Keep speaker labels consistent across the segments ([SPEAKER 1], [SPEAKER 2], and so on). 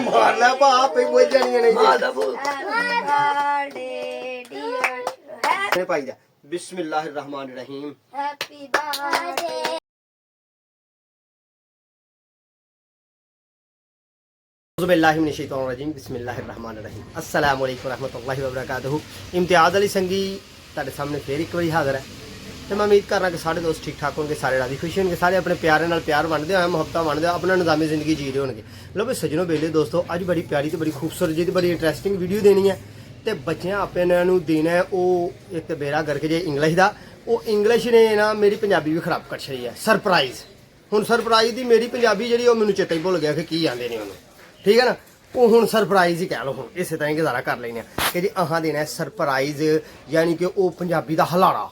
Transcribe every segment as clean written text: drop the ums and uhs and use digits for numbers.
[SPEAKER 1] ਮਾਰ ਲੈ ਭਾ ਆਪੇ ਬੁੱਝ ਜਾਣੀਆਂ ਨੇ ਭਾਈ ਦਾ ਬਿਸਮਿਲ੍ਲਾਹਿਰ ਰਹਿਮਾਨਿਰ ਰਹੀਮ
[SPEAKER 2] ਹੈਪੀ ਬਰਥਡੇ
[SPEAKER 1] बिस्मिल्लाहिर्रहमानिर्रहीम अस्सलाम वालेकुम रहमतुल्लाहि व बरकातहू। इम्तियाज़ अली संगी तुहाडे सामने फिर एक बारी हाज़र है तो मैं उम्मीद करना कि सारे दोस्त ठीक ठाक होंगे, सारे राजी खुशी होंगे, सारे अपने प्यारे नाल प्यार वंडदे होए मुहब्बत वंडदे अपना निज़ामी ज़िंदगी जी रहे होंगे। लो भाई सजनों बेले दोस्तों अज बड़ी प्यारी तो बड़ी खूबसूरत जी बड़ी इंटरेस्टिंग वीडियो देनी है तो बच्चों अपने देना है वो एक तो बेड़ा करके जे इंग्लिश का वो इंग्लिश ने ना मेरी पंजाबी भी खराब कर छड़ी है। सरप्राइज़ हुण सरप्राइज़ की मेरी पंजाबी जी मैनूं चेता ही भुल गया कि की आंदे ने उन्होंने ठीक है ना वो हुण सरप्राइज़ ही कह लो हुण इस तरह गुजारा कर लेने कि जी अहां देना है सरप्राइज़ यानी कि वो पंजाबी का हलारा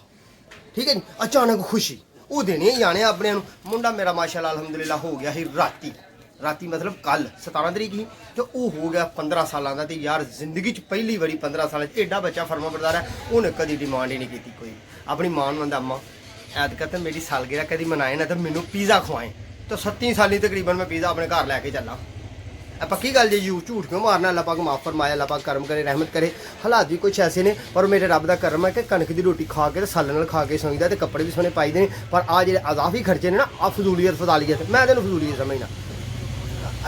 [SPEAKER 1] ठीक है जी अचानक खुशी वो देनी है जाने अपने मुंडा मेरा माशाअल्लाह अल्हम्दुलिल्लाह हो गया ही राती राती मतलब कल 17 तरीक ही तो वो हो गया 15 साल का तो यार जिंदगी पहली बारी 15 साल एडा बच्चा फरमा बरदार है उन्हें कभी डिमांड ही नहीं की कोई अपनी मां नूं आंदा अम्मा ऐतका तो मेरी सालगिरह कभी मनाए ना तो मैनू पिज़्ज़ा खवाएं तो 27 साल तकरीबन मैं पिज़्ज़ा अपने घर लैके चला पक्की गल जी यू झूठ क्यों मारना अल्लाह पाक माफ़ फरमाए अल्लाह पाक करम करे रहमत करे हालात भी कुछ ऐसे ने और मेरे रब का करम है कि कणक की रोटी खा के साल नाल खा के सोईदा तो कपड़े भी सोने पाई दे पर आ जो अजाफी खर्चे ने ना आ फजूलीयत फजालीयत मैं तेन फजूलीयत समझना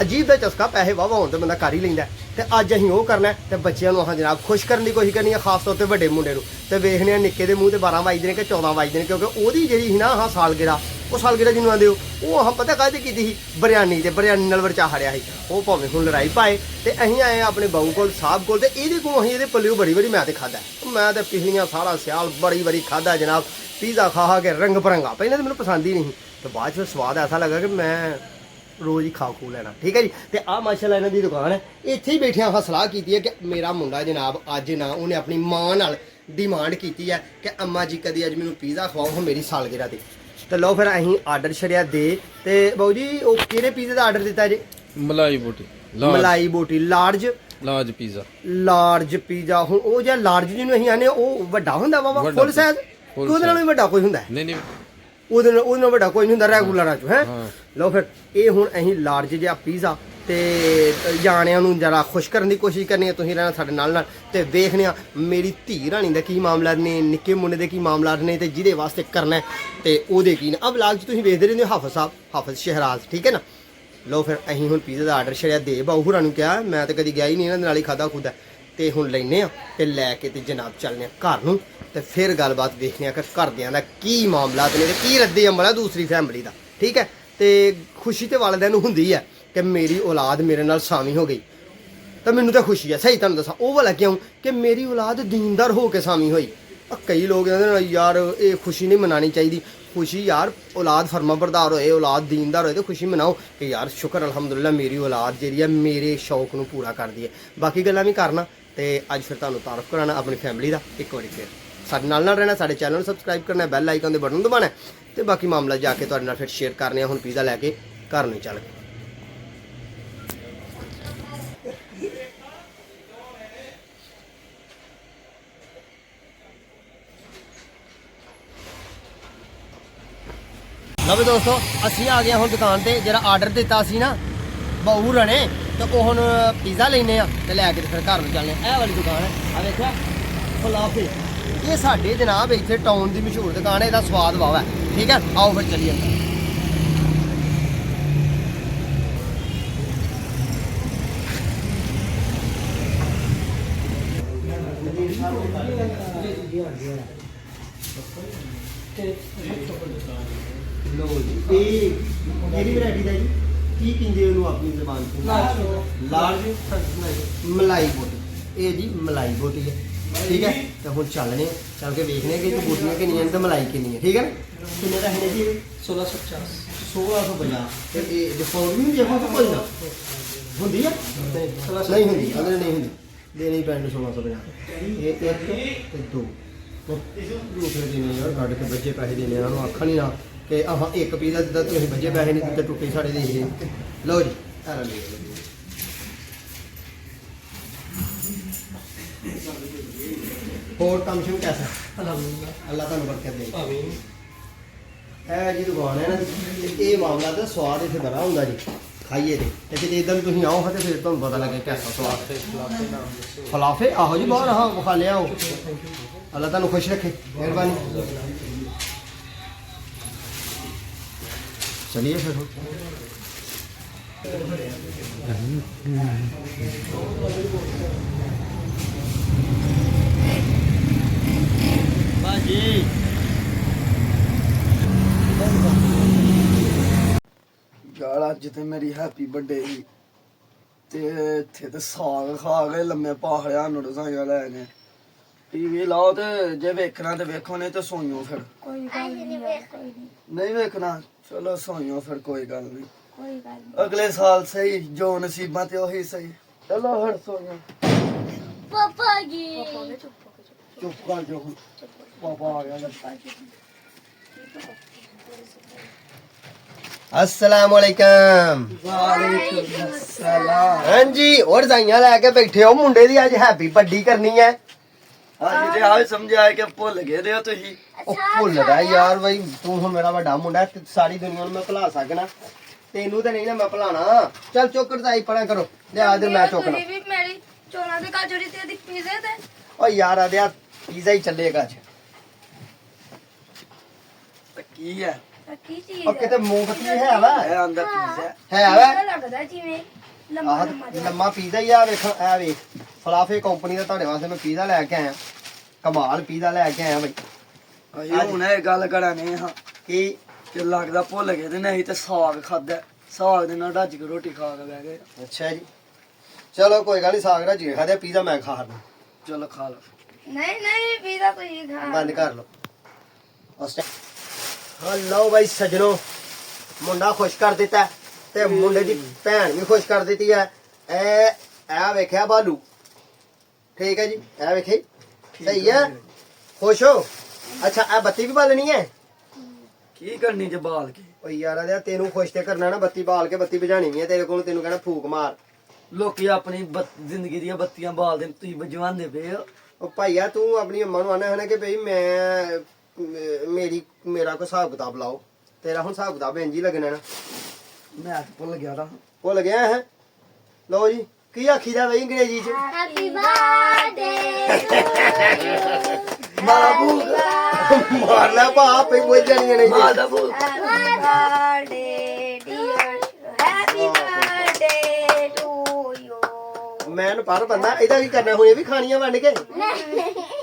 [SPEAKER 1] अजीब का चस्का पैसे वाह वाह होते बंदा कर ही लेंदा तो अज असीं वो करना तो बच्चों को अहाँ जनाब खुश करने की कोशिश करनी है खास तौर पर वड्डे मुंडे नूं तो वेखने निक्के दे मूँह ते 12 बजदे ने कि 14 बजदे ने क्योंकि ओहदी जिहड़ी ही ना अहाँ सालगिरह वो सालगिरह जिन्हों आंदे वो अहाँ पता काहदे कीती सी बिरयानी ते बिरयानी नाल वरचा हड़िया सी वो भावें हुण लड़ाई पाए तो असीं आए अपने बाऊ कोल साहब कोल ते इहदे कोल असीं इहदे पल्लिओ बड़ी बारी मैं तो खादा मैं तो पिछलियां सारा स्याल बड़ी बारी खादा जनाब पिज़्ज़ा खा के रंग बरंगा पहले तो मैंने पसंद ही नहीं तो बाद फिर स्वाद ऐसा लगा कि मैं रोज़ ही खा खू लेना ठीक है जी तो आ माशाअल्लाह इन्हां दी दुकान है इत्थे ही बैठे असां सलाह की है कि मेरा मुंडा जनाब अज ना उन्हें अपनी मां नाल डिमांड की है कि अम्मा जी कदी अज मैनूं पिज़्ज़ा खवाओ मेरी सालगिरह ते तो लो फिर असीं आर्डर छड़िया दे ते बाऊ जी वो किहड़े पिज़्ज़े दा आर्डर दिता जी
[SPEAKER 3] मलाई बोटी
[SPEAKER 1] लार्ज पिज़्ज़ा हुण वो जे लार्ज जिहनूं असीं आने वो वड्डा हुंदा वा फुल साइज ਉਹਦੇ ਨਾਲੋਂ ਵੀ ਵੱਡਾ ਕੋਈ ਹੁੰਦਾ
[SPEAKER 3] नहीं
[SPEAKER 1] ਉਹਦੇ ਨਾਲੋਂ ਵੱਡਾ ਕੋਈ ਨਹੀਂ ਹੁੰਦਾ ਰੈਗੂਲਰਾਂ ਚੋਂ ਹੈ ਲਓ ਫਿਰ ਇਹ ਹੁਣ ਅਸੀਂ ਲਾਰਜ ਜਿਹਾ ਪੀਜ਼ਾ ਤੇ ਜਾਣਿਆਂ ਨੂੰ ਜਰਾ ਖੁਸ਼ ਕਰਨ ਦੀ ਕੋਸ਼ਿਸ਼ ਕਰਨੀ ਹੈ ਤੁਸੀਂ ਰਹਿਣਾ ਸਾਡੇ ਨਾਲ ਨਾਲ ਤੇ ਵੇਖਦੇ ਆ ਮੇਰੀ ਧੀ ਰਾਣੀ ਦਾ ਕੀ ਮਾਮਲਾ ਨੇ ਨਿੱਕੇ ਮੁੰਡੇ ਦੇ ਕੀ ਮਾਮਲਾ ਨੇ ਤੇ ਜਿਹਦੇ ਵਾਸਤੇ ਕਰਨਾ ਤੇ ਉਹਦੇ ਕੀ ਨੇ ਆ ਵਲੌਗ 'ਚ ਤੁਸੀਂ ਵੇਖਦੇ ਰਹਿੰਦੇ ਹੋ ਹਾਫਿਜ਼ ਸਾਹਿਬ ਹਾਫਿਜ਼ ਸ਼ਹਿਰਾਜ਼ ਠੀਕ ਹੈ ਨਾ ਲਓ ਫਿਰ ਅਸੀਂ ਹੁਣ ਪੀਜ਼ਾ ਦਾ ਆਰਡਰ ਛੜਿਆ ਦੇ ਬਾਊ ਹੋਰਾਂ ਨੂੰ ਕਿਹਾ ਮੈਂ ਤਾਂ ਕਦੀ ਗਿਆ ਹੀ ਨਹੀਂ ਇਹਨਾਂ ਦੇ ਨਾਲ ਹੀ ਖਾਦਾ ਖੁਦਾ ਤੇ ਹੁਣ ਲੈਨੇ ਆ ਤੇ ਲੈ ਕੇ ਤੇ ਜਨਾਬ ਚੱਲਨੇ ਆ ਘਰ ਨੂੰ ਤੇ ਫਿਰ ਗੱਲਬਾਤ ਵੇਖਨੇ ਆ ਕਿ ਘਰਦਿਆਂ ਦਾ ਕੀ ਮਾਮਲਾ ਨੇ ਤੇ ਕੀ ਰੱਦੇ ਅਮਲ ਆ ਦੂਸਰੀ ਫੈਮਿਲੀ ਦਾ ਠੀਕ ਹੈ ਤੇ ਖੁਸ਼ੀ ਤੇ ਵਾਲਿਆਂ ਨੂੰ ਹੁੰਦੀ ਹੈ ਕਿ ਮੇਰੀ ਔਲਾਦ ਮੇਰੇ ਨਾਲ ਸ਼ਾਮਿਲ ਹੋ ਗਈ ਤਾਂ ਮੈਨੂੰ ਤਾਂ ਖੁਸ਼ੀ ਹੈ ਸਹੀ ਤੁਹਾਨੂੰ ਦੱਸਾਂ ਉਹ ਵਾਲਾ ਕਿਉਂ ਕਿ ਮੇਰੀ ਔਲਾਦ ਦੀਨਦਾਰ ਹੋ ਕੇ ਸ਼ਾਮਿਲ ਹੋਈ ਕਈ ਲੋਕ ਕਹਿੰਦੇ ਨੇ ਯਾਰ ਇਹ ਖੁਸ਼ੀ ਨਹੀਂ ਮਨਾਣੀ ਚਾਹੀਦੀ खुशी यार औलाद फरमाबरदार होए औलाद दीनदार होए तो खुशी मनाओ कि यार शुक्र अलहमदुलिल्लाह मेरी औलाद जी है मेरे शौक को पूरा कर दी है बाकी गल्लां भी करना तो अज फिर तुहानूं तारफ कराना अपनी फैमिली का एक बार फिर साडे नाल रहना साडे चैनल नूं सबसक्राइब करना बैल आइकन दे बटन दबाना तो बाकी मामला जाके तुहाडे नाल फिर शेयर करने हुण पिज़्ज़ा लैके घर नूं चल के लो भी दोस्तों असी आ गए हम दुकान पर जरा आर्डर दिता सी ना बहू रने तो वो हम पिज़्ज़ा लेने तो लैके फिर घर में चलने यह वाली दुकान है आ देखा फलाफे ये साढ़े जनाब इतने टाउन की मशहूर दुकान है इसका स्वाद वावा है ठीक है आओ फिर चलिए लो जी केड़ी वैरायटी दा जी की कहंदे ओनू अपनी ज़बान च लार्ज मलाई बोटी ये जी मलाई बोटी है ठीक है तो हुण चलने चल के देखने कि बोटियां किन्नियां तो मलाई किन्नी है ठीक है ना किन्ने दा है जी 1650 ते ये डिस्काउंट भी नहीं देखो तो कोई ना हुंदी है नहीं हुंदी अगर नहीं हुंदी देनी पैंट 1650 ये एक ते दो दूसरे देने यार गड्ढ के बच्चे पैसे देने इन्होंने आखा नहीं ना कि अहाँ एक पिज़्ज़ा दिता तुम बच्चे पैसे नहीं दिते टुके साढ़े दे लो जी होर कम शुरू कैसा अल्लाह तुहानू बरकत दे जी दुकान है ना ये मामला तो स्वाद इत्थे बड़ा होंदा जी ਖਾਈਏ ਤੇ ਜੇ ਇਦਾਂ ਤੁਸੀਂ ਆਓ ਹਾਂ ਤੇ ਫਿਰ ਤੁਹਾਨੂੰ ਪਤਾ ਲੱਗੇ ਕਿਹਦਾ ਸਵਾਦ ਹੈ। ਫਲਾਫੇ ਆਹੋ ਜੀ ਬਾਹਰ ਆਹ ਵਿਖਾ ਲਿਆ ਉਹ। ਅੱਲਾ ਤੁਹਾਨੂੰ ਖੁਸ਼ ਰੱਖੇ, ਮਿਹਰਬਾਨੀ। ਚਲਿਏ ਫਿਰ ਹੁਣ। ਬਾਜੀ
[SPEAKER 4] ਯਾਰ ਅੱਜ ਤੇ ਮੇਰੀ ਹੈਪੀ ਬਰਥਡੇ ਸੀ ਤੇ ਇੱਥੇ ਤੇ ਸਾਗ ਖਾ ਕੇ ਲੰਮੇ ਪਾ ਲਿਆ ਨੂਡਲਸਾਂ ਜਿਹਾ ਲੈ ਕੇ। ਟੀਵੀ ਲਾਓ ਤੇ ਜੇ ਵੇਖਣਾ ਤੇ ਵੇਖੋ, ਨਹੀਂ ਤੇ ਸੋਈਓ ਫਿਰ।
[SPEAKER 2] ਕੋਈ ਗੱਲ ਨਹੀਂ ਕੋਈ ਨਹੀਂ
[SPEAKER 4] ਨਹੀਂ ਵੇਖਣਾ ਚਲੋ ਸੋਈਓ ਫਿਰ, ਕੋਈ ਗੱਲ ਨਹੀਂ।
[SPEAKER 2] ਕੋਈ ਗੱਲ ਨਹੀਂ
[SPEAKER 4] ਅਗਲੇ ਸਾਲ ਸਹੀ, ਜੋ ਨਸੀਬਾਂ ਤੇ ਉਹੀ ਸਹੀ। ਚਲੋ ਫਿਰ ਸੋਈਓ।
[SPEAKER 2] ਪਾਪਾ ਜੀ
[SPEAKER 4] ਚੁੱਪ ਕਰ ਜੋ, ਪਾਪਾ ਆ ਗਿਆ।
[SPEAKER 1] अस्सलाम वालेकुम।
[SPEAKER 4] ਵਾਲੇਕੁਮ ਸਲਾਮ।
[SPEAKER 1] हाँ जी, और जाइयां लैके बैठे हो, मुंडे दी अज हैप्पी बर्थडे करनी है।
[SPEAKER 4] ਅੱਜ ਤੇ ਆਵੇ ਸਮਝਾਇਆ ਕਿ ਭੁੱਲ ਗਏ ਦੇ ਹੋ ਤੁਸੀਂ।
[SPEAKER 1] ਉਹ ਭੁੱਲਦਾ ਯਾਰ ਬਈ, ਤੂੰ ਹੁਣ ਮੇਰਾ ਵੱਡਾ ਮੁੰਡਾ ਹੈ, ਤੇ ਸਾਰੀ ਦੁਨੀਆ ਨੂੰ ਮੈਂ ਭੁਲਾ ਸਕਣਾ, ਤੈਨੂੰ ਤਾਂ ਨਹੀਂ ਨਾ ਮੈਂ ਭੁਲਾਣਾ। ਚੱਲ ਚੋਕਰ ਤਾਈ ਪੜਾ ਕਰੋ, ਲਿਆ ਦੇ ਮੈਂ ਚੋਕਣਾ।
[SPEAKER 2] ਵੀ ਮੇਰੀ ਚੋਲਾਂ ਦੇ ਕਾਜੜੀ ਤੇ ਦੀ ਪੀਜ਼ੇ ਤੇ
[SPEAKER 1] ਓ ਯਾਰ ਆ ਦਿਆ ਪੀਜ਼ਾ ਹੀ ਚੱਲੇਗਾ ਅੱਜ।
[SPEAKER 4] ਤੇ ਕੀ ਹੈ
[SPEAKER 2] ਕੀ ਚੀਜ਼
[SPEAKER 1] ਉਹ ਕਿਤੇ ਮੂੰਗਫਲੀ ਹੈ ਵਾ,
[SPEAKER 4] ਇਹ ਆਂਦਾ ਪੀਜ਼ਾ।
[SPEAKER 1] ਹੈ ਵਾ।
[SPEAKER 2] ਪੀਜ਼ਾ ਲੱਗਦਾ ਜਿਵੇਂ ਲੰਮਾ
[SPEAKER 1] ਆਹ
[SPEAKER 2] ਲੰਮਾ ਜਿਹਾ।
[SPEAKER 1] ਲੰਮਾ ਪੀਜ਼ਾ ਹੀ ਆ, ਵੇਖੋ ਐ ਵੇਖ, ਫਲਾਫੇ ਕੰਪਨੀ ਦਾ ਤੁਹਾਡੇ ਵਾਸਤੇ ਮੈਂ ਪੀਜ਼ਾ ਲੈ ਕੇ ਆਇਆ। ਕਮਾਲ ਪੀਜ਼ਾ ਲੈ ਕੇ ਆਇਆ ਬਈ।
[SPEAKER 4] ਅਸੀਂ ਹੁਣ ਇਹ ਗੱਲ ਕਰਾਂਗੇ ਹਾਂ
[SPEAKER 1] ਕੀ
[SPEAKER 4] ਕਿ ਲੱਗਦਾ ਭੁੱਲ ਗਏ ਤੇ ਨਹੀਂ ਤੇ ਸਾਗ ਖਾਦਾ। ਸਾਗ ਦੇ ਨਾਲ ਰੱਜ ਕੇ ਰੋਟੀ ਖਾ ਕੇ ਬਹਿ ਗਏ।
[SPEAKER 1] ਅੱਛਾ ਜੀ, ਚਲੋ ਕੋਈ ਗੱਲ ਨਹੀਂ, ਸਾਗ ਰਾਜ ਖਾਦੇ, ਪੀਜ਼ਾ ਮੈਂ ਖਾ ਲਵਾਂ।
[SPEAKER 4] ਚਲੋ ਖਾ ਲਓ।
[SPEAKER 2] ਨਹੀਂ ਨਹੀਂ ਪੀਜ਼ਾ ਤੁਸੀਂ ਖਾ
[SPEAKER 1] ਬੰਦ ਕਰ ਲਓ ਉਸ ਹਾਂ। ਲਓ ਬਾਈ ਸਜਣੋ, ਮੁੰਡਾ ਖੁਸ਼ ਕਰ ਦਿੱਤਾ ਹੈ ਤੇ ਮੁੰਡੇ ਦੀ ਭੈਣ ਵੀ ਖੁਸ਼ ਕਰ ਦਿੱਤੀ ਹੈ। ਇਹ ਵੇਖਿਆ ਬਾਲੂ, ਠੀਕ ਹੈ ਜੀ, ਇਹ ਵੇਖੀ ਸਹੀ ਹੈ, ਖੁਸ਼ ਹੋ। ਅੱਛਾ ਇਹ ਬੱਤੀ ਵੀ ਬਾਲਣੀ ਹੈ।
[SPEAKER 4] ਕੀ ਕਰਨੀ ਜੇ ਬਾਲ ਕੇ?
[SPEAKER 1] ਓ ਯਾਰ ਆ ਤੈਨੂੰ ਖੁਸ਼ ਤੇ ਕਰਨਾ ਨਾ, ਬੱਤੀ ਬਾਲ ਕੇ ਬੱਤੀ ਬੁਝਾਣੀ ਵੀ ਹੈ ਤੇਰੇ ਕੋਲ, ਤੈਨੂੰ ਕਹਿਣਾ ਫੂਕ ਮਾਰ।
[SPEAKER 4] ਲੋਕੀ ਆਪਣੀ ਜ਼ਿੰਦਗੀ ਦੀਆਂ ਬੱਤੀਆਂ ਬਾਲਦੇ ਨੇ, ਤੁਸੀਂ ਬੁਝਵਾਉਂਦੇ ਪਏ ਹੋ।
[SPEAKER 1] ਉਹ ਭਾਈਆ ਤੂੰ ਆਪਣੀ ਅੰਮਾ ਨੂੰ ਆਣਾ ਹੈ ਨਾ ਕਿ ਬਈ ਮੈਂ ਮੇਰਾ ਕੋਈ ਹਿਸਾਬ ਕਿਤਾਬ ਲਾਓ, ਤੇਰਾ ਹੁਣ ਹਿਸਾਬ ਕਿਤਾਬ ਇੰਝ ਹੀ ਲੱਗਣਾ ਨਾ।
[SPEAKER 4] ਮੈਂ ਤਾਂ ਭੁੱਲ ਗਿਆ ਤਾਂ।
[SPEAKER 1] ਭੁੱਲ ਗਿਆ ਹੈ। ਲਓ ਜੀ, ਕੀ ਆਖੀਦਾ ਬਈ ਅੰਗਰੇਜ਼ੀ ਚ?
[SPEAKER 2] ਹੈਪੀ ਬਰਥਡੇ
[SPEAKER 4] ਮਾਬੂ
[SPEAKER 1] ਮਾਰ ਲੈ ਭਾ, ਆਪੇ ਬੋਲ ਜਾਣੀਆਂ ਨੇ ਜੀ।
[SPEAKER 4] ਮਾਬੂ
[SPEAKER 2] birthday dear happy birthday to you.
[SPEAKER 1] ਮੈਂ ਪਰ ਬੰਦਾ ਇਹਦਾ ਕੀ ਕਰਨਾ ਹੁਣ, ਇਹ ਵੀ ਖਾਣੀਆਂ ਵੰਡ ਕੇ?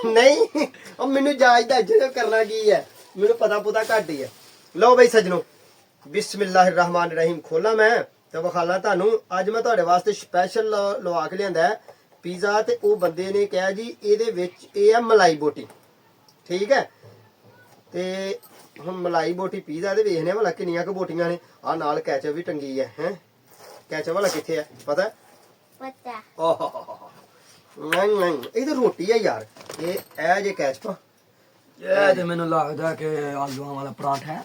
[SPEAKER 1] ਨਹੀਂ, ਉਹ ਮੈਨੂੰ ਜਾਇਜ਼ ਦਾ ਜਿਹੜਾ ਕਰਨਾ ਕੀ ਹੈ, ਮੈਨੂੰ ਪਤਾ ਪੁਤਾ ਘੱਟ ਹੀ ਹੈ। ਲਓ ਬਈ ਸਜਣੋ, ਬਿਸਮਿਲ੍ਲਾਹਿਰਰਹਿਮਾਨਿਰਰਹੀਮ ਖੋਲਾ ਮੈਂ ਤੇ ਵਿਖਾਲਾ ਤੁਹਾਨੂੰ। ਅੱਜ ਮੈਂ ਤੁਹਾਡੇ ਵਾਸਤੇ ਸਪੈਸ਼ਲ ਲਵਾ ਕੇ ਲਿਆਂਦਾ ਹੈ ਪੀਜ਼ਾ, ਤੇ ਉਹ ਬੰਦੇ ਨੇ ਕਿਹਾ ਜੀ ਇਹਦੇ ਵਿੱਚ ਇਹ ਹੈ ਮਲਾਈ ਬੋਟੀ, ਠੀਕ ਹੈ। ਤੇ ਹੁਣ ਮਲਾਈ ਬੋਟੀ ਪੀਜ਼ਾ ਦੇ ਵੇਖਨੇ ਵਾਲਾ ਕਿੰਨੀਆਂ ਕੁ ਬੋਟੀਆਂ ਨੇ। ਆ ਨਾਲ ਕੈਚਅਪ ਵੀ ਟੰਗੀ ਹੈ, ਹੈ ਕੈਚਅਪ ਵਾਲਾ ਕਿੱਥੇ ਹੈ ਪਤਾ?
[SPEAKER 2] ਪਤਾ
[SPEAKER 1] ਓਹ ਨਹੀਂ ਨਹੀਂ, ਇਹ ਤਾਂ ਰੋਟੀ ਹੈ ਯਾਰ। ਇਹ ਜੇ ਕੈਚਅਪ,
[SPEAKER 4] ਇਹ ਤੇ ਮੈਨੂੰ ਲੱਗਦਾ ਕਿ ਆਲੂਆਂ ਵਾਲਾ ਪਰਾਂਠਾ ਹੈ।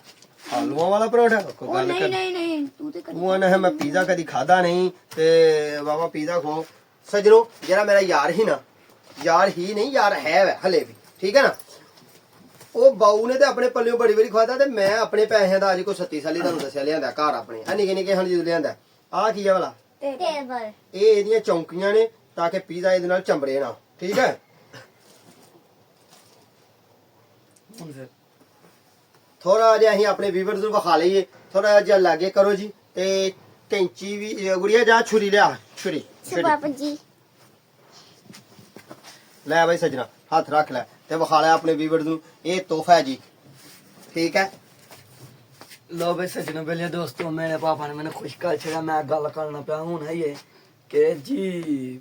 [SPEAKER 1] ਆਲੂਆਂ ਵਾਲਾ ਪਰੌਂਠਾ। ਕੋਈ
[SPEAKER 2] ਉਹ
[SPEAKER 1] ਗੱਲ
[SPEAKER 2] ਨਹੀਂ
[SPEAKER 1] ਕਰ,
[SPEAKER 2] ਨਹੀਂ ਨਹੀਂ ਤੂੰ ਤੇ
[SPEAKER 1] ਤੂੰ ਆਨਾ ਹੈ ਮੈਂ ਪੀਜ਼ਾ ਕਦੀ ਖਾਦਾ ਨਹੀਂ ਤੇ ਬਾਬਾ ਪੀਜ਼ਾ ਖਵਾਓ। ਸਜਣੋ ਜਿਹੜਾ ਮੇਰਾ ਯਾਰ ਹੀ ਨਾ, ਯਾਰ ਹੀ ਨਹੀਂ ਯਾਰ ਹੈ ਵੈ ਹਲੇ ਵੀ, ਠੀਕ ਹੈ ਨਾ, ਉਹ ਬਾਊ ਨੇ ਤੇ ਆਪਣੇ ਪੱਲਿਓਂ ਬੜੀ ਵਾਰੀ ਖਵਾਦਾ, ਤੇ ਮੈਂ ਆਪਣੇ ਪੈਸਿਆਂ ਦਾ ਅੱਜ ਕੋਈ 37 ਸਾਲੀ ਤੁਹਾਨੂੰ ਦੱਸਿਆ ਲਿਆਂਦਾ ਘਰ ਆਪਣੇ। ਆ ਨਿੱਕੇ ਨਿੱਕੇ ਹੁਣ ਜਦੋਂ ਲਿਆਂਦਾ। ਆ ਕੀ ਆ ਵਾਲਾ?
[SPEAKER 2] ਟੇਬਲ।
[SPEAKER 1] ਇਹ ਇਹਦੀਆਂ ਚੌਂਕੀਆਂ ਨੇ ਤਾਂ ਕਿ ਪੀਜ਼ਾ ਇਹਦੇ ਨਾਲ ਚੰਬੜੇ ਨਾ, ਠੀਕ ਹੈ।
[SPEAKER 4] ਹੁਣ ਫਿਰ
[SPEAKER 1] ਥੋੜਾ ਜਿਹਾ ਅਸੀਂ ਆਪਣੇ ਵੀਵਰਸ ਨੂੰ ਵਿਖਾ ਲਈਏ, ਥੋੜਾ ਜਿਹਾ ਲਾਗੇ ਕਰੋ ਜੀ। ਤੇ ਕੈਂਚੀ ਵੀ ਗੁੜੀਆ ਜਾ, ਛੁਰੀ ਲਿਆ, ਛੁਰੀ
[SPEAKER 2] ਬਾਪੂ ਜੀ
[SPEAKER 1] ਲੈ ਬਾਈ ਸਜਣਾ, ਹੱਥ ਰੱਖ ਲੈ ਤੇ ਵਿਖਾ ਲੈ ਆਪਣੇ ਵੀਵਰਸ ਨੂੰ, ਇਹ ਤੋਹਫਾ ਹੈ ਜੀ, ਠੀਕ ਹੈ।
[SPEAKER 4] ਲੋ ਬਈ ਸੱਜਣੋ ਬੇਲੀਆਂ ਦੋਸਤੋ, ਮੇਰੇ ਪਾਪਾ ਨੇ ਮੈਨੂੰ ਖੁਸ਼ ਕਰ ਛੜਿਆ। ਮੈਂ ਗੱਲ ਕਰਨਾ ਪਿਆ ਹੁਣ ਹੈ ਇਹ ਕਿ ਜੀ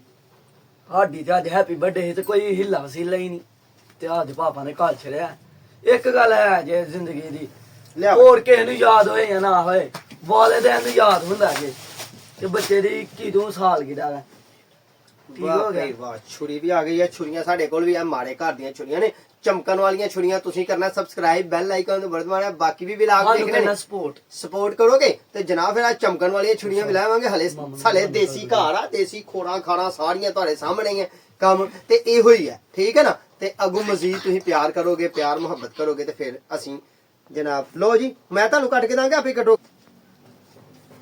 [SPEAKER 4] ਸਾਡੀ ਤੇ ਅੱਜ ਹੈਪੀ ਬਰਥਡੇ ਸੀ ਤੇ ਕੋਈ ਹਿੱਲਾ ਵਸੀਲਾ ਹੀ ਨਹੀਂ, ਤੇ ਅੱਜ ਪਾਪਾ ਨੇ ਘਰ ਛੜਿਆ। ਇੱਕ ਗੱਲ ਹੈ ਜੇ ਜ਼ਿੰਦਗੀ ਦੀ,
[SPEAKER 1] ਲਿਆ
[SPEAKER 4] ਹੋਰ ਕਿਸੇ ਨੂੰ ਯਾਦ ਹੋਏ ਜਾਂ ਨਾ ਹੋਏ, ਵਾਲਿਦੈਨ ਨੂੰ ਯਾਦ ਹੁੰਦਾ ਜੇ ਤੇ ਬੱਚੇ ਦੀ 21 ਸਾਲ ਗਿਰਾ ਹੈ। ਠੀਕ ਹੋ
[SPEAKER 1] ਵਾਹ
[SPEAKER 4] ਗਿਆ।
[SPEAKER 1] ਬਈ ਵਾਹ, ਛੁਰੀ ਵੀ ਆ ਗਈ ਹੈ। ਛੁਰੀਆਂ ਸਾਡੇ ਕੋਲ ਵੀ ਆ, ਮਾੜੇ ਘਰ ਦੀਆਂ ਛੁਰੀਆਂ ਨੇ, ਚਮਕਣ ਵਾਲੀਆਂ ਛੁਰੀਆਂ। ਤੁਸੀਂ ਕਰਨਾ ਸਬਸਕ੍ਰਾਈਬ, ਬੈਲ ਆਈਕਨ ਨੂੰ ਵਰਦਵਾਣਾ। ਬਾਕੀ ਵੀ ਵਿਲਾਗ
[SPEAKER 4] ਸਾਨੂੰ
[SPEAKER 1] ਦੇਖਣੇ
[SPEAKER 4] ਕਰਨਾ
[SPEAKER 1] ਨੇ,
[SPEAKER 4] ਸਪੋਰਟ
[SPEAKER 1] ਕਰੋਗੇ ਤੇ ਜਨਾਬ ਫਿਰ ਆ ਚਮਕਣ ਵਾਲੀਆਂ ਛੁਰੀਆਂ ਵੀ ਲਾਵਾਂਗੇ। ਹਲੇ ਸਾਲੇ ਦੇਸੀ ਘਰ ਆ, ਦੇਸੀ ਖੋੜਾ ਖਾਣਾ ਸਾਰੀਆਂ ਤੁਹਾਡੇ ਸਾਹਮਣੇ ਹੀ ਹੈ ਕੰਮ, ਤੇ ਇਹੋ ਹੀ ਹੈ, ਠੀਕ ਹੈ ਨਾ। ਤੇ ਅੱਗੋਂ ਮਜ਼ੀਦ ਤੁਸੀਂ ਪਿਆਰ ਕਰੋਗੇ, ਪਿਆਰ ਮੁਹੱਬਤ ਕਰੋਗੇ ਤੇ ਫਿਰ ਅਸੀਂ ਜਨਾਬ। ਲੋ ਜੀ, ਮੈਂ ਤੁਹਾਨੂੰ ਕੱਟ ਕੇ ਦਾਂਗਾ, ਆਪੇ ਕੱਟੋ।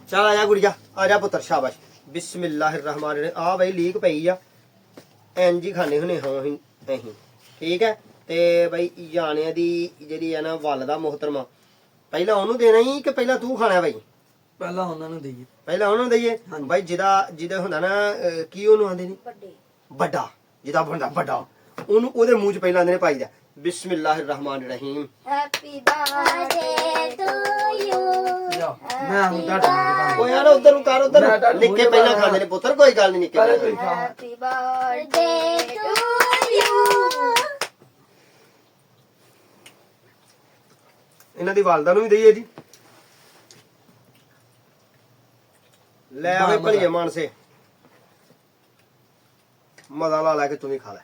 [SPEAKER 1] ਚੱਲ ਆ ਜਾ ਗੁੜੀਆ ਆ ਜਾ ਪੁੱਤਰ ਸ਼ਾਬਾਸ਼ ਬਿਸਮਿਲ੍ਲਾਹਿਰ ਰਹਿਮਾਨਿਰ ਰਹੀਮ ਆ ਬਈ ਲੀਕ ਪਈ ਆ ਇੰਜ ਹੀ ਖਾਣੇ ਹੁਣੇ ਹਾਂ ਅਸੀਂ ਠੀਕ ਹੈ ਤੇ ਬਈ ਜਾਣਿਆਂ ਦੀ ਜਿਹੜੀ ਆ ਨਾ ਵਾਲਦਾ ਮੁਹਤਰਮਾ ਪਹਿਲਾਂ ਉਹਨੂੰ ਦੇਣਾ ਹੀ ਕਿ ਪਹਿਲਾਂ ਤੂੰ ਖਾਣਾ ਬਈ
[SPEAKER 4] ਪਹਿਲਾਂ ਉਹਨਾਂ ਨੂੰ ਦੇਈਏ
[SPEAKER 1] ਪਹਿਲਾਂ ਉਹਨਾਂ ਨੂੰ ਦਈਏ
[SPEAKER 4] ਹਾਂਜੀ।
[SPEAKER 1] ਬਾਈ ਜਿਹਦਾ ਹੁੰਦਾ ਨਾ ਕੀ ਉਹਨੂੰ ਆਂਦੇ ਨੇ
[SPEAKER 2] ਵੱਡੇ
[SPEAKER 1] ਵੱਡਾ ਜਿਹਦਾ ਬੰਦਾ ਵੱਡਾ ਉਹਨੂੰ ਉਹਦੇ ਮੂੰਹ 'ਚ ਪਹਿਲਾਂ ਆਂਦੇ ਨੇ ਪਾਈਦਾ ਬਿਸਮਿਲ੍ਲਾਹਿਰ ਰਹਿਮਾਨਿਰ ਰਹੀਮ
[SPEAKER 2] ਹੈਪੀ ਬਰਥਡੇ ਟੂ ਯੂ
[SPEAKER 4] ਲਿਆ ਮੈਂ ਹੁਣ ਤੁਹਾਡੇ ਨੂੰ
[SPEAKER 1] ਉਹ ਯਾਰ ਉਧਰ ਨੂੰ ਕਰ
[SPEAKER 4] ਮੈਂ
[SPEAKER 1] ਉਧਰ
[SPEAKER 4] ਤਾਂ
[SPEAKER 1] ਨਿੱਕੇ
[SPEAKER 4] ਮੂੰਹ
[SPEAKER 1] ਪਹਿਲਾਂ
[SPEAKER 4] ਚ
[SPEAKER 1] ਖਾਂਦੇ ਨੇ ਪੁੱਤਰ ਕੋਈ ਗੱਲ ਨਹੀਂ ਨਿੱਕੇ
[SPEAKER 4] ਪਹਿਲਾਂ
[SPEAKER 1] ਪਹਿਲਾਂ।
[SPEAKER 4] ਤੁਸੀਂ ਖਾ
[SPEAKER 2] ਹੈਪੀ ਬਰਥਡੇ ਟੂ ਯੂ
[SPEAKER 1] ਇਹਨਾਂ ਦੀ ਵਾਲਦਾ ਨੂੰ ਵੀ ਦਈਏ ਜੀ ਲੈ ਆਵੇ ਭਲੀਏ ਮਾਨਸੇ ਮਜ਼ਾ ਲਾ ਲੈ ਕੇ ਤੂੰ ਵੀ ਖਾ ਲੈ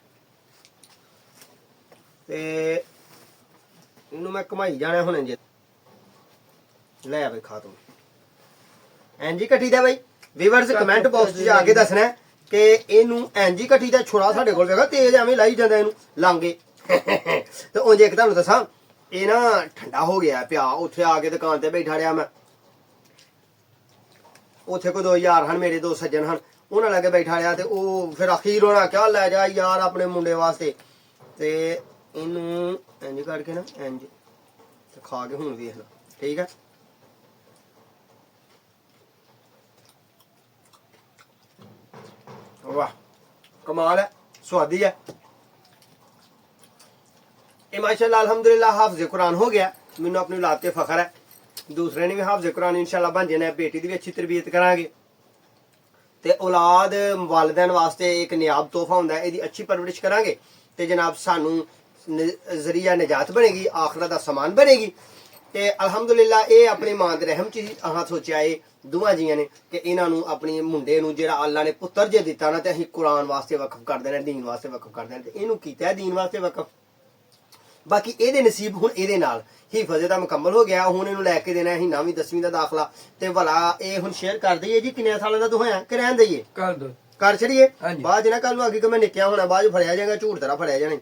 [SPEAKER 1] ਤੇ ਇਹਨੂੰ ਮੈਂ ਘਮਾਈ ਜਾਣਾ ਹੁਣ ਇੰਜ ਲੈ ਆਵੇ ਖਾ ਤੂੰ ਐਂਜੀ ਕੱਟੀ ਦਾ ਬਈ ਵੀਵਰਸ ਕਮੈਂਟ ਬਾਕਸ 'ਚ ਆ ਕੇ ਦੱਸਣਾ ਕਿ ਇਹਨੂੰ ਐਂਜੀ ਕੱਟੀ ਦਾ ਛੁਰਾ ਸਾਡੇ ਕੋਲ ਵੇਖੋ ਤੇਜ਼ ਐਵੇਂ ਲਾਈ ਜਾਂਦਾ ਇਹਨੂੰ ਲਾਂਗੇ ਤੇ ਉਂਝ ਇੱਕ ਤੁਹਾਨੂੰ ਦੱਸਾਂ ਇਹ ਨਾ ਠੰਡਾ ਹੋ ਗਿਆ ਪਿਆ ਉੱਥੇ ਆ ਕੇ ਦੁਕਾਨ ਤੇ ਬੈਠਾ ਰਿਹਾ ਮੈਂ ਉੱਥੇ ਕੋਈ ਦੋ ਯਾਰ ਹਨ ਮੇਰੇ ਦੋ ਸੱਜਣ ਹਨ ਉਹਨਾਂ ਲਾਗੇ ਬੈਠਾ ਰਿਹਾ ਤੇ ਉਹ ਫਿਰ ਅਖੀਰ ਉਹਨਾਂ ਕਿਹਾ ਲੈ ਜਾ ਯਾਰ ਆਪਣੇ ਮੁੰਡੇ ਵਾਸਤੇ ਤੇ ਇਹਨੂੰ ਇੰਜ ਕਰਕੇ ਨਾ ਇੰਜ ਤੇ ਖਾ ਕੇ ਹੁਣ ਵੇਖ ਲੈ ਠੀਕ ਹੈ ਵਾਹ ਕਮਾਲ ਹੈ ਸਵਾਦੀ ਹੈ ਇਹ ਮਾਸ਼ਾਅੱਲਾ ਅਲਹਮਦੁਲਿਲਾ ਹਾਫਿਜ਼ ਕੁਰਾਨ ਹੋ ਗਿਆ ਮੈਨੂੰ ਆਪਣੀ ਔਲਾਦ ਤੇ ਫਖਰ ਹੈ ਦੂਸਰੇ ਨੇ ਵੀ ਹਾਫਿਜ਼ ਕੁਰਾਨ ਇਨਸ਼ਾਅੱਲਾ ਬਣ ਜਾਣਾ ਬੇਟੀ ਦੀ ਵੀ ਅੱਛੀ ਤਰਬੀਅਤ ਕਰਾਂਗੇ ਤੇ ਔਲਾਦ ਵਾਲਿदैन ਵਾਸਤੇ ਇੱਕ ਨਿਆਬ ਤੋਹਫਾ ਹੁੰਦਾ ਹੈ ਇਹਦੀ ਅੱਛੀ ਪਰਵਰਿਸ਼ ਕਰਾਂਗੇ ਤੇ ਜਨਾਬ ਸਾਨੂੰ ਜ਼ਰੀਆ ਨਜਾਤ ਬਣੇਗੀ ਆਖਰਤ ਦਾ ਸਮਾਨ ਬਣੇਗੀ ਤੇ ਅਲਹਮਦੁਲਿਲਾ ਇਹ ਆਪਣੀ ਮਾਂ ਦੇ ਰਹਿਮ ਚ ਹੀ ਆਹ ਸੋਚਿਆ ਇਹ ਦੋਵਾਂ ਜੀਆਂ ਨੇ ਕਿ ਇਹਨਾਂ ਨੂੰ ਆਪਣੀ ਮੁੰਡੇ ਨੂੰ ਜਿਹੜਾ ਅੱਲਾ ਨੇ ਪੁੱਤਰ ਜੇ ਦਿੱਤਾ ਨਾ ਤੇ ਅਸੀਂ ਕੁਰਾਨ ਵਾਸਤੇ ਵਕਫ ਕਰ ਦੇਣਾ ਦੀਨ ਵਾਸਤੇ ਵਕਫ ਕਰ ਦੇਣਾ ਤੇ ਇਹਨੂੰ ਕੀਤਾ ਹੈ ਦੀਨ ਵਾਸਤੇ ਵਕਫ ਬਾਕੀ ਇਹਦੇ ਨਸੀਬ ਹੁਣ ਇਹਦੇ ਨਾਲ ਹਿਫਜ਼ ਦਾ ਮੁਕੰਮਲ ਹੋ ਗਿਆ ਹੁਣ ਇਹਨੂੰ ਲੈ ਕੇ ਦੇਣਾ ਅਸੀਂ 9ਵੀਂ 10ਵੀਂ ਦਾ ਦਾਖਲਾ ਤੇ ਭਲਾ ਇਹ ਹੁਣ ਸ਼ੇਅਰ ਕਰ ਦਈਏ ਜੀ ਕਿੰਨੇ ਸਾਲਾਂ ਦਾ ਤੂੰ ਹੋਇਆ ਕਿ ਰਹਿਣ ਦਈਏ
[SPEAKER 4] ਕਰ ਦੋ
[SPEAKER 1] ਕਰ ਛੜੀਏ
[SPEAKER 4] ਹਾਂਜੀ।
[SPEAKER 1] ਬਾਅਦ ਨਾ ਕੱਲ ਨੂੰ ਅੱਗੇ ਕਿ ਮੈਂ ਨਿੱਕਿਆ ਹੋਣਾ ਬਾਅਦ 'ਚ ਫੜਿਆ ਜਾਏਗਾ ਝੂਠ ਤੇਰਾ ਫੜਿਆ ਜਾਣੇ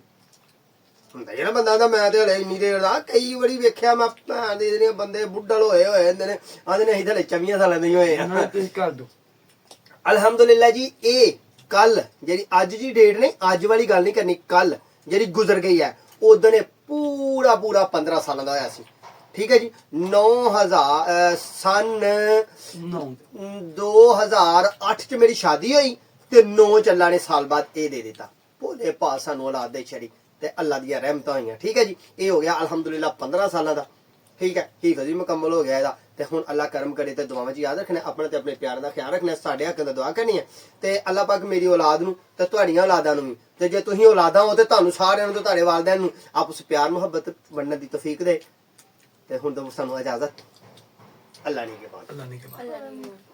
[SPEAKER 1] ਹੁੰਦਾ ਜਿਹੜਾ ਬੰਦਾ ਦਾ ਮੈਂ ਤੇ ਹਲੇ ਇੰਨੀ ਦੇਰ ਦਾ ਕਈ ਵਾਰੀ ਵੇਖਿਆ ਮੈਂ ਭੈਣ ਦੇ ਜਿਹੜੇ ਬੰਦੇ ਬੁੱਢਲ ਹੋਏ ਹੁੰਦੇ ਨੇ ਆਂਦੇ ਨੇ ਅਸੀਂ ਤਾਂ ਹਲੇ 24 ਸਾਲਾਂ ਦੇ ਹੀ ਹੋਏ
[SPEAKER 4] ਉਹਨਾਂ
[SPEAKER 1] ਆ
[SPEAKER 4] ਨੂੰ ਤੁਸੀਂ ਕਰ ਦੋ
[SPEAKER 1] ਅਲਹਮਦੁਲਿਲਾ ਜੀ ਇਹ ਕੱਲ ਜਿਹੜੀ ਅੱਜ ਦੀ ਡੇਟ ਨਹੀਂ ਅੱਜ ਵਾਲੀ ਗੱਲ ਨਹੀਂ ਕਰਨੀ ਕੱਲ ਜਿਹੜੀ ਗੁਜ਼ਰ ਗਈ ਹੈ ਉਦੋਂ ਇਹ ਪੂਰਾ 15 ਸਾਲਾਂ ਦਾ ਹੋਇਆ ਸੀ ਠੀਕ ਹੈ ਜੀ 9000 ਸਨ 2008 ਚ ਮੇਰੀ ਸ਼ਾਦੀ ਹੋਈ ਤੇ 9 ਚੱਲਾ ਨੇ ਸਾਲ ਬਾਅਦ ਇਹ ਦੇ ਦਿੱਤਾ ਭੋਲੇ ਪਾ ਸਾਨੂੰ ਔਲਾਦ ਦੇ ਛੜੀ ਤੇ ਅੱਲਾ ਦੀਆਂ ਰਹਿਮਤਾਂ ਹੋਈਆਂ ਠੀਕ ਹੈ ਜੀ ਇਹ ਹੋ ਗਿਆ ਅਲਹਮਦੁਲਿਲਾ 15 ਸਾਲਾਂ ਦਾ ਠੀਕ ਹੈ ਹਿਫਜ਼ ਵੀ ਮੁਕੰਮਲ ਹੋ ਗਿਆ ਇਹਦਾ ਤੇ ਹੁਣ ਅੱਲਾ ਕਰਮ ਕਰੇ ਤੇ ਦੁਆਵਾਂ 'ਚ ਯਾਦ ਰੱਖਣਾ ਆਪਣਾ ਤੇ ਆਪਣੇ ਪਿਆਰ ਦਾ ਖਿਆਲ ਰੱਖਣਾ ਸਾਡੇ ਹੱਕ ਦਾ ਦੁਆ ਕਰਨੀ ਹੈ ਤੇ ਅੱਲਾ ਪਾਕ ਮੇਰੀ ਔਲਾਦ ਨੂੰ ਤੇ ਤੁਹਾਡੀਆਂ ਔਲਾਦਾਂ ਨੂੰ ਵੀ ਤੇ ਜੇ ਤੁਸੀਂ ਔਲਾਦਾਂ ਹੋ ਤੇ ਤੁਹਾਨੂੰ ਸਾਰਿਆਂ ਨੂੰ ਤੇ ਤੁਹਾਡੇ ਵਾਲਿदैन ਨੂੰ ਆਪਸ ਪਿਆਰ ਮੁਹੱਬਤ ਵੰਡਣ ਦੀ ਤੌਫੀਕ ਦੇ ਤੇ ਹੁਣ ਤਾਂ ਸਾਨੂੰ ਇਜਾਜ਼ਤ ਅੱਲਾ ਨੇ ਕੇ ਬਾਤ
[SPEAKER 4] ਅੱਲਾ ਨੇ ਕੇ ਬਾਤ
[SPEAKER 2] ਅੱਲਾ